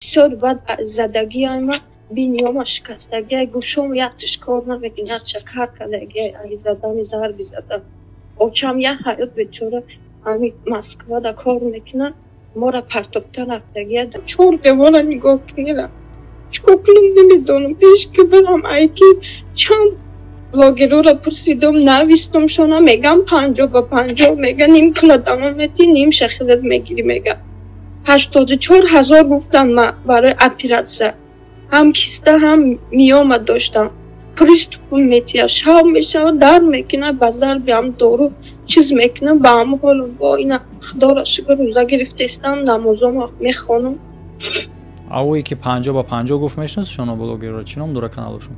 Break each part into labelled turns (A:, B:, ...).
A: بسیار بد زدگی های ما بینیام شکستگی های گوشم یکتش کار نمیکنه چه کار کردگی ای زدن ضربی زدن اوچم یه حیات بیچاره همین مسکوا دا کار میکنه ما را پرتوکتا رفتگی چور دیوارا نگاه کنیرم چکوکلوم نمیدونم پیش که برم ایکی چند بلاگرو را پرسیدم نویستم شونا میگم 50 میگه نیم کلا دامه میتی نیم شخصیت میگیری میگه 84,000 گفتن من برای اپراسیون هم کیسته هم میومد داشتم پریستوپون میتیه شب میشه در میکنه بازار بیام دورو چیز میکنه با هم حال با اینا خدا را شکر روزا گرفته استم نمازم میخونم
B: اوی که 50 با 50 گفت میشناسی شما بلاگر رو چی نام داره کانالشون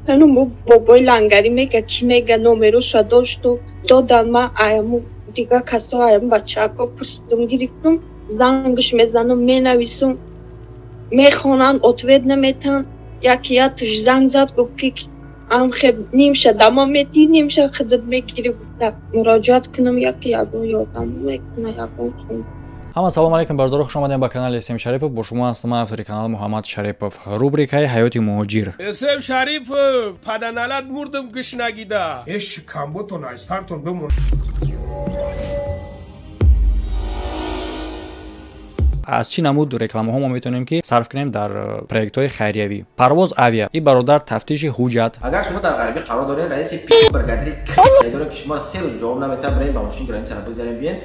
A: منو بابای لنگری میگه کی میگه نمرش داشت و دادن من ایامو دیگه کسا ایام بچه‌ها پرسیدم گرفتم زنگش میزنم مینویسم میخونن اتوید نمیتن یکی یادش زنگ زد گفت که ام خب نیمشه دما میتی نیمشه خدت میگیری گفت مراجعت کنم یکی یادم میکنه یادم
B: ҳама салом алейкум бардор хуш омадем ба канали Эсем Шарипов бо шумо ҳастам автори канал Муҳаммад Шарипов рубрикаи ҳаёти муҳоҷир
C: Эсем Шарипов паданалат мурдам гушнагида эш камботон айстартон бемон
B: аз чӣ намуд рекламаҳо мо метавонем ки сарф кунем дар проектҳои хайриявӣ парвоз авиа ин бародар тафтиши ҳуҷҷат
D: اگر شما در غربی قرار دارین رئیس پی برگادری داره که شما 3 روز جواب نمیده برین با ماشین گرانیت رو بگذارین بیاین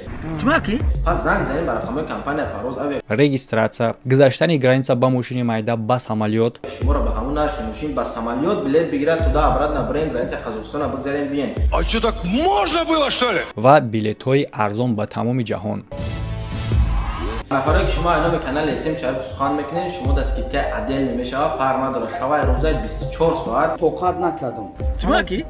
D: شما کی پس زنگ بزنین برای خدمات کمپانی پرواز авиа
B: регистратсия гузаштани граница ба мошини майда ба самолёт
D: شما را به همون نرخ ماشین با самолёт билет بگیرد туда обратно برین گرانیت قزاقستان رو بگذارین بیاین
C: А что так можно было что ли?
B: ва билетҳои арзон ба тамоми ҷаҳон
D: نفرایی که شما اینو به کانال اسم شریف سخن میکنین شما دستگیرکای عدل نمیشه فرق نداره شوای روزای 24 ساعت
E: توقعات نکردم
D: شما کی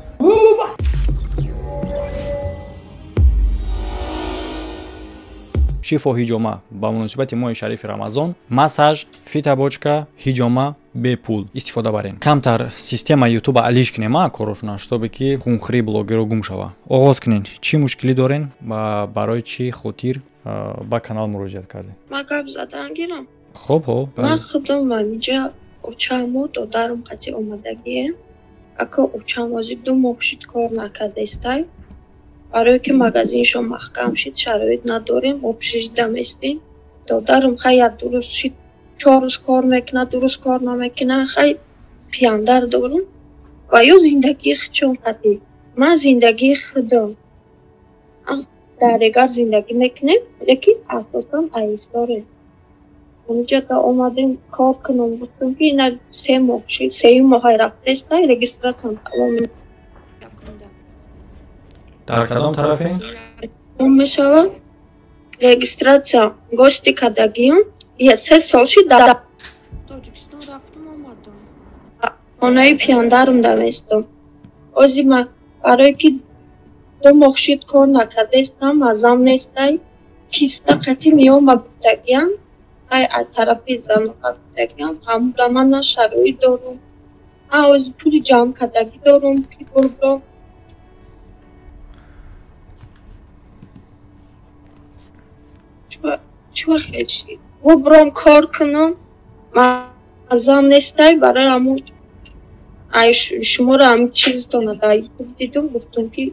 B: шифо ҳиҷома ба муносибати моҳи шарифи рамазон массаж фитабочка ҳиҷома бепул истифода барен камтар система ютуба алиш кинем корошона штобе ки хунхри блогеро гум шава оғоз кинен чӣ мушкилӣ дорен ва барои чӣ хотир ба канал муроҷиат кардем
A: ما گپ زدن گیرم
B: хоб ҳо
A: من خودم اینجا اوچامو دادارم قطعی اومدگیه اکا اوچام وازی 2 ماه شد کار نکرده استای برای که مغازینشو محکم شد شرایط نداریم obshijdam استیم دادارم خیلی درست شد 4 روز کار میکنه درست کار نمیکنه خیلی پیاندر دارم و یا زندگی خودم قطعی من زندگی خودم در اگر زندگی میکنیم یکی اساسا ایستاره اونجا تا اومدیم کار کنم گفتم که اینا 3 ماه شد 3 ماه رفته است رجیستراتم تمام
B: дар кадом тарафе
A: اون میشود رجیستراتیا گوشتی کدگیم یه 3 سال شد در
F: تاجیکستان رفتم آمدم
A: خانه پیاندرم دوستم اوزی من برای که 2 ماه شد کار نکرده استم ازم نیستی کیسته قطعی میام گفتگیم ای از طرفی زمان گفتگیم همون من شرایط دارم اوز پولی جمع کدگی دارم که برم چو خیلی شد و برام کار کنم من ازم نیستی برای همون شما را همون چیز تو نداری دیدم گفتم که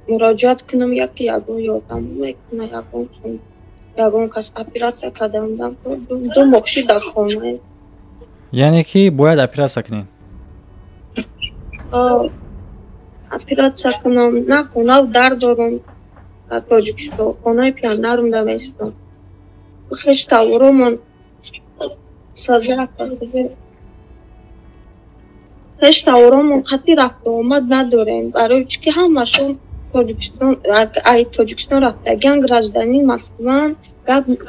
A: مراجعت کنم یکی یادم میکنه یکم کس اپراسیون کردم 2 ماه شد در خانه
B: яъне ки бояд операсия кунем
A: اپراسیون کنم نه خونه در دارم در تاجیکستان خانه پیاندرم دوستم خیش تاورمون سازه کرده خیش تاورمون خطی رفت آمد نداریم برای چی همشون تاجیکستان رفتگان گراجدانی مسکوان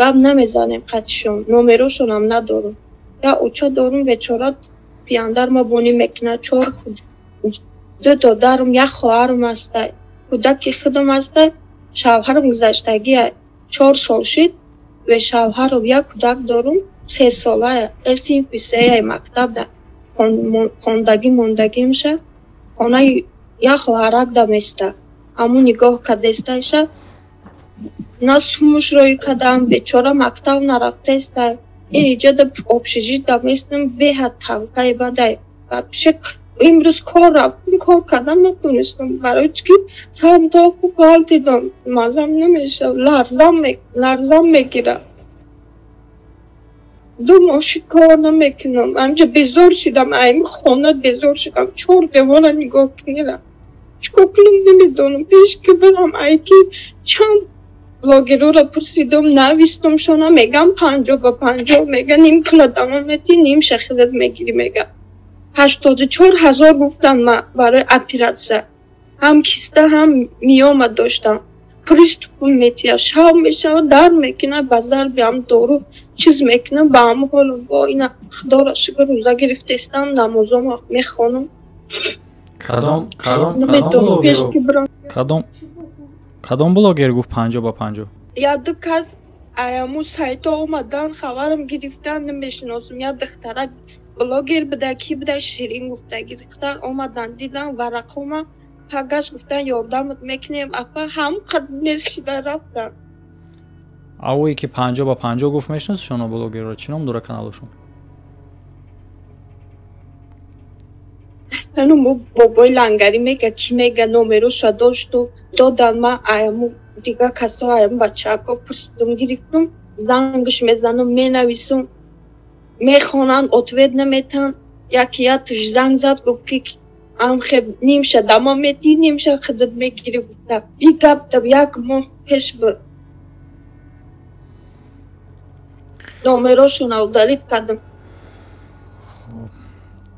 A: گپ نمیزنیم خطشون نمرشون هم ندارم یا اوچا دارم بیچاره پیاندر ما بونی میکنه 4 2 دادرم یک خواهرم هسته کودک خودم هسته شوهرم گذشتگی 4 سال شد و شوهرم یک کودک دارم 3 ساله اسیم پیسه مکتب ده خواندگی موندگی میشه خانه یک خواهرک دمیسته همون نگاه کدستایشه на сумушрои кадам бечора мактаб нарафтаста инҷа да общежития местам беҳад талқаи бадай вообще имрӯз кор рафтам кор кардам натонистам барои чӣ ки сарам то хуб ҳал дидам мазам намешав ларзам мегирад ду мошин кор намекунам анҷа безор шудам айми хона безор шудам чор девора нигоҳ кунира чикор кунам намедонам пеш ки барам айки чанд блогерора пурсидам навистам шона мегам 50 мега ним киладама мети ним шахидат мегири мега 84,000 гуфтан ма барои оператсия ҳам киста ҳам миёма доштам приступум метия шав мешава дар мекуна ба зарби ҳам дору чиз мекуна ба ҳам ҳол бо ина худора шукр рӯза гирифтаистам намозом мехонам
B: кадом блогер гуфт 50/50
A: яду кас аяму сайто омадан хабарам гирифтан намешиносам я духтара блогер буда ки буда ширин гуфтаги духтар омадан дидам варақома пагаш гуфтан ёрдамат мекунем апа ҳам қадмес шуда рафтан
B: авое ки 50/50 гуфт мешинас шуно блогерро чӣ ном дора каналашон
A: ҳану бобои лангари мега ки мега номеруша дошту додан ма аяму дига касо аяму бачако пурсидум гирифтум зангш мезанам менависум мехонан ответ наметан яки ятуш занг зад гуфт ки амхеб нимша дама мети нимша хидат мегири гуфта бигаптаб як моҳ пеш буд номерошона удалит кардам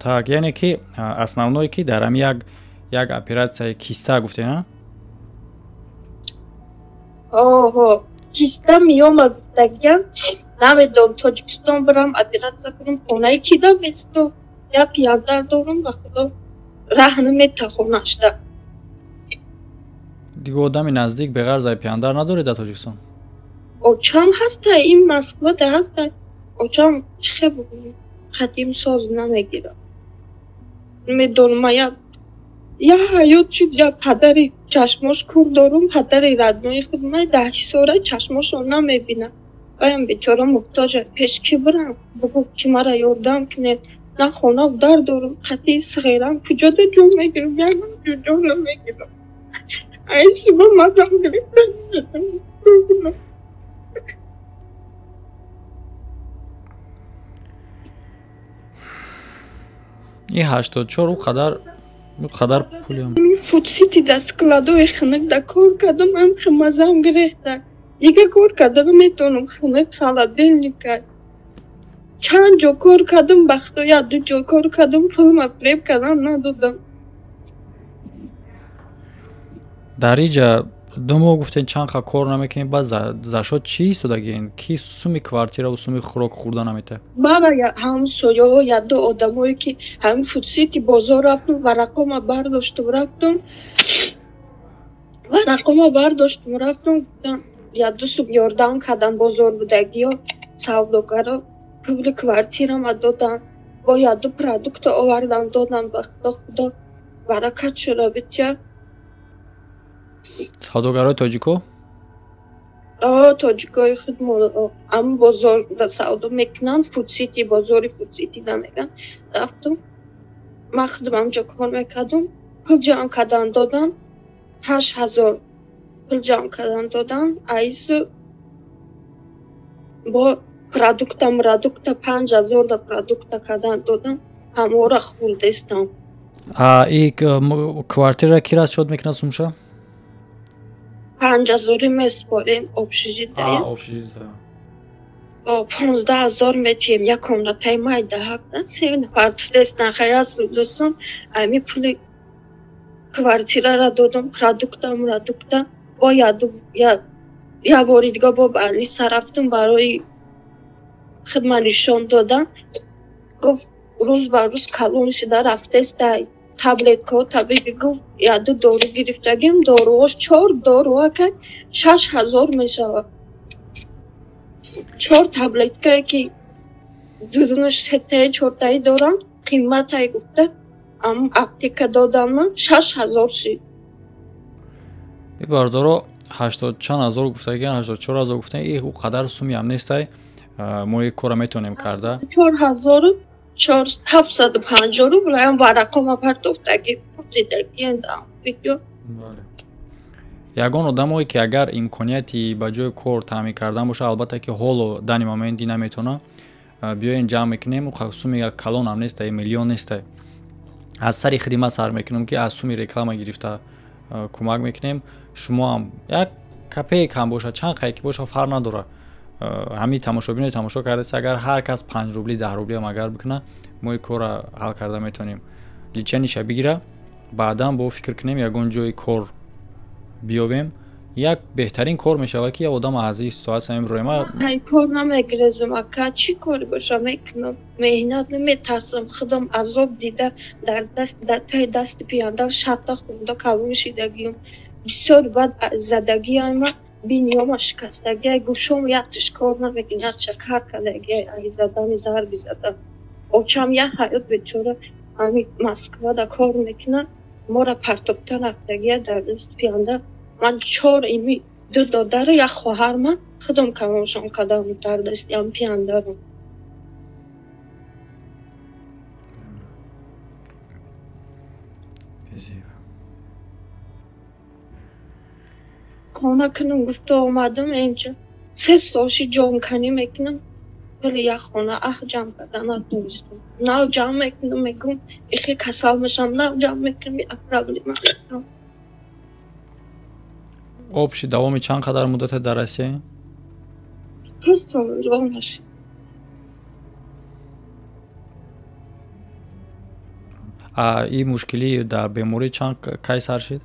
B: так яъне ки основное ки дарам як оператсияи киста гуфтена
A: оҳо киста миёмад гуфтагиям намедонам тоҷикистон бирам оператсия кунам хонаи кидам место я пияндар дорам ба худо раҳ намета хонашда
B: дига одами наздик беғайр зай пияндар надоред дар тоҷикистон
A: очам ҳаста ин москвада ҳаста очам чихеб қадим соз намегирад медонам я ҳаёт шуд я падари чашмош кур дорум падари раднои худ май 10 сола чашмошо намебинам ваям бечора муҳтоҷа пеш ки бирам бугӯ ки мара ёрдам кунед на хона дар дорум қатъи сағирам куҷода ҷо мегирам ягон ҷо намегирам ай шуба мазам гирифта
B: ин 84 қадар пулиам
A: фудсити да складои хинак да кор кардам ам мазам гирифта дига кор кардам наметонам хинак холодильника чанд ҷо кор кардам ба худо яду ҷо кор кардам пулма преб кардам надодам
B: дар иҷа думо гуфтен чанқа кор намекунед баъд зашод чӣ истодагиен ки суми квартираву суми хӯрок хӯрда намета
A: бара ҳам соёҳо яду одамое ки ҳам фудсити бозор рафтум варақома бардоштум рафтум яду суб ёрдам кардан бозор будагиё савдогаро пули квартирама додан бо яду продукто овардан додан ба худо баракат шуда битя
B: савдогарои тоҷико
A: тоҷикои худ ам бозорда савдо мекунанд фудсити бозори фудсити намеган рафтум ман худам амҷо кор мекардам пул ҷамъ кардан додан 8000 пул ҷамъ кардан додан айсу бо продукта 5000 да продукта кардан додан ҳамора хӯрдестам
B: и квартира ки расчёт мекунад сумша
A: 5000 меспорем общежития 15000 метием як комнатаи майда ҳақда 3 нафар туфтест нахаясу дӯстон ами пули квартирара додам продукта бо я бори дига бо балиса рафтум барои хидмат нишон додам гуфт рӯз ба рӯз калон шуда рафтест таблетка гуфт яду дору гирифтагим доруош 4 доруа ка 6000 мешавад 4 таблеткае ки дудунаш сетаи 4таи дорам қиматае гуфта ам аптека доданма 6000 шид
B: бардоро 80 чанд ҳазор гуфтагиан 84,000 гуфтан ин қадар суми ҳам нестай мо ин кора метавонем карда
A: 4750 рубл ам варақома партофтаги дидаги дам видео
B: ягон одамое ки агар имконияти ба ҷои кор таъмин кардан боша албатта ки ҳоло дани моменти наметавона биёен ҷамъ мекунем суми калон ҳам нестай миллион нестай аз сари хидмат сар мекунем ки аз суми реклама гирифта кӯмак мекунем шумо ҳам як капек ҳам боша чанд қайки боша фарқ надора ҳамин тамошобинои тамошо кардаст агар ҳар кас 5 рубли 10 рубли ҳам агар бикуна мо ин корро ҳал карда метавонем личениша бигира баъдан бо фикр кунем ягон ҷои кор биёвем як беҳтарин кор мешавад ки одам аз ин ситуатсия мебироем
A: ҳай кор намегирезам ака чӣ кори боша мекунам меҳнат наметарсам худам азоб дида дар таи дасти пиёнда шатта хурда калон шидагиам бисёр бад задагиама бинёма шикастаги гӯшам яктиш кор намекунад як шакар кадаги ай задани зарби зада очам як ҳаёт бечора ҳамин москвада кор мекунад мора партокта рафтаги дар дасти пиёнда ман 4 ими ду додару як хоҳарма худам калоншон кадам дар дасти ам пиёндарам خانه کنم گفته آمدم اینجا 3 سالشی جانکنی میکنم ولی یک خانه جمع کردن ندونستم نه جمع میکنم میگم ایخی کسل میشم نه جمع میکنم یک پرابلم میکنم
B: обши давоми чанд қадар муддате дар Россия
A: 2 سال جانشی
B: ин мушкилӣ дар беморӣ чанд кай сар шид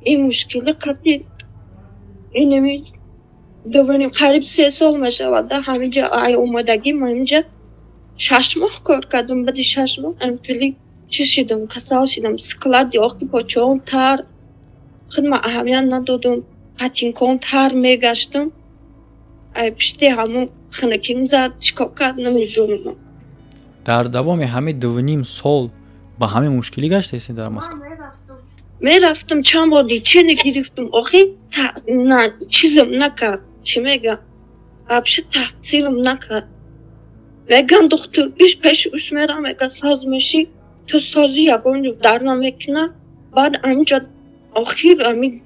A: این مشکل قبلی اینمی دوباره قریب 3 سال میشود همینجا ای اومدگی من اینجا 6 ماه کار کردم بعد 6 ماه امکلی چی شدم کسل شدم سکلات یاقی پاچه‌ام تر خودم اهمیت ندادم پاتینکام تر میگشتم ای پشتی همون خنکیم زد چیکار کرد نمیدونم
B: дар давоми ҳамин 2.5 сол ба ҳамин мушкилӣ гаштаед дар Москва
A: میرفتم چند بار لیچینی گرفتم آخی چیزم نکرد چی میگم ابشه تحصیلم نکرد میگم دکتر ایش پیش اوش میرم میگه ساز میشی تو سازی یکونجو در نمیکنه بعد همجا آخیر همین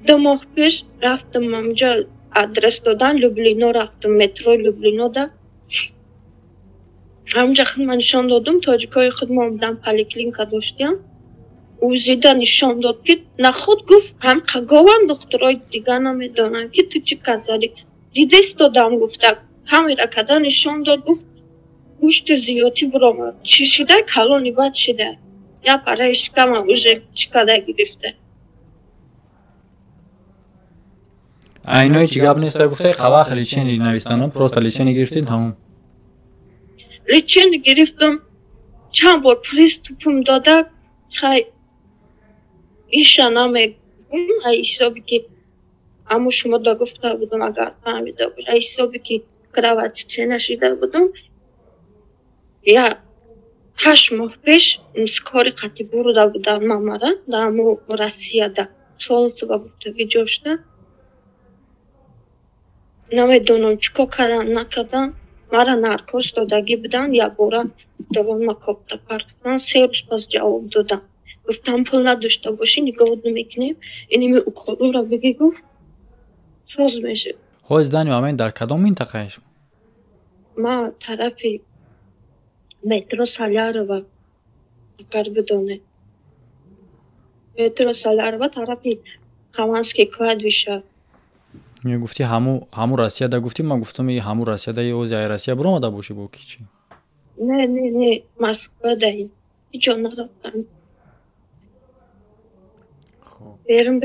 A: 2 ماه پیش رفتم همجا آدرس دادن لوبلینو رفتم مترو لوبلینو دا همجا خودم نشان دادم تاجیکای خودم آمدن پلیکلینیکا داشتیم او زیده نشان داد که نخود گفت هم قگاون دخترای دیگه نمیدانن که تو چی کسری دیدست دادم گفته کامیرا کده نشان داد گفت گوشت زیادی برامد چی شده کلونی بد شده یا پره اشکم اوزه چی کده گرفته
B: айнои чӣ гап неста гуфтаи қавах личени навистанам просто личени гирифтин тамом
A: личени гирифтам чанд бор приступм дода хай ایشا نمیگم ایسابی که اما شما دا گفته بودم اگر فهمیده بود ایسابی که کراواتی چه نشیده بودم یا 8 ماه پیش کاری قطعی بروده بودم مامارا در امو روسیه دا سال سبا گفتگی جاشته نمیدونم چکا کردن نکردن مرا نرکوز دادگی بودن یا بورا دوان مکابتا پرتکن 3 روز پس جواب دادم گفتم پول نداشته باشی نگاه نمیکنیم اینمی اقلو را بگی گفت ساز میشه
B: ҳоз дани амин дар кадом минтақаи шумо
A: ما طرفی مترو سالارова اگر بدونه مترو سالارова طرفی خمانسکی кладбище
B: гуфти ҳамун Россияда гуфти ман гуфтам ҳамун Россияда ӯзи ай Россия буромада боши бо ки чи
A: не Москвада ҳичо нарафтам برم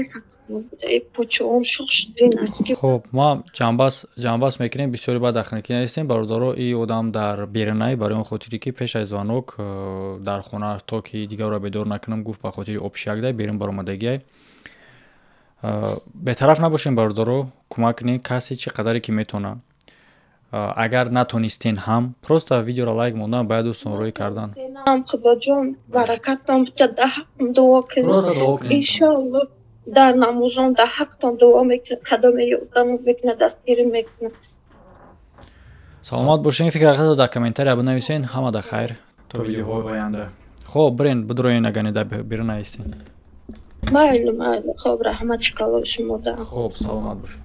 A: почём шохшидин аски
B: хоб ма ҷанбас мекунем бисёри баъд ахнакина ҳастем бародаро ин одам дар беринаи барои он хотире ки пеш аз звонок дар хона то ки дигарро бедор накунам гуфт ба хотири обшиякдай берим баромадагиай бетараф набошем бародаро кӯмак кунем касе чӣ қадаре ки метавона агар натонистен ҳам просто видеоро лайк мондан ба дӯстон роҳӣ кардан
A: худоҷон баракатам бита дуо кунем иншаллоҳ дар намозон да ҳақтон дуо мекунад, қадоме ёрдамон мекунад, дастгирӣ мекунад.
B: саломат бошен. фикраҳататро дар комментария бинависен. ҳамада хайр то видеоҳои оянда. хоб бирен бидроен аганида бирна истен.
A: Майли, хоб раҳмат, чиқалои шумо дам.
B: хоб саломат бошед.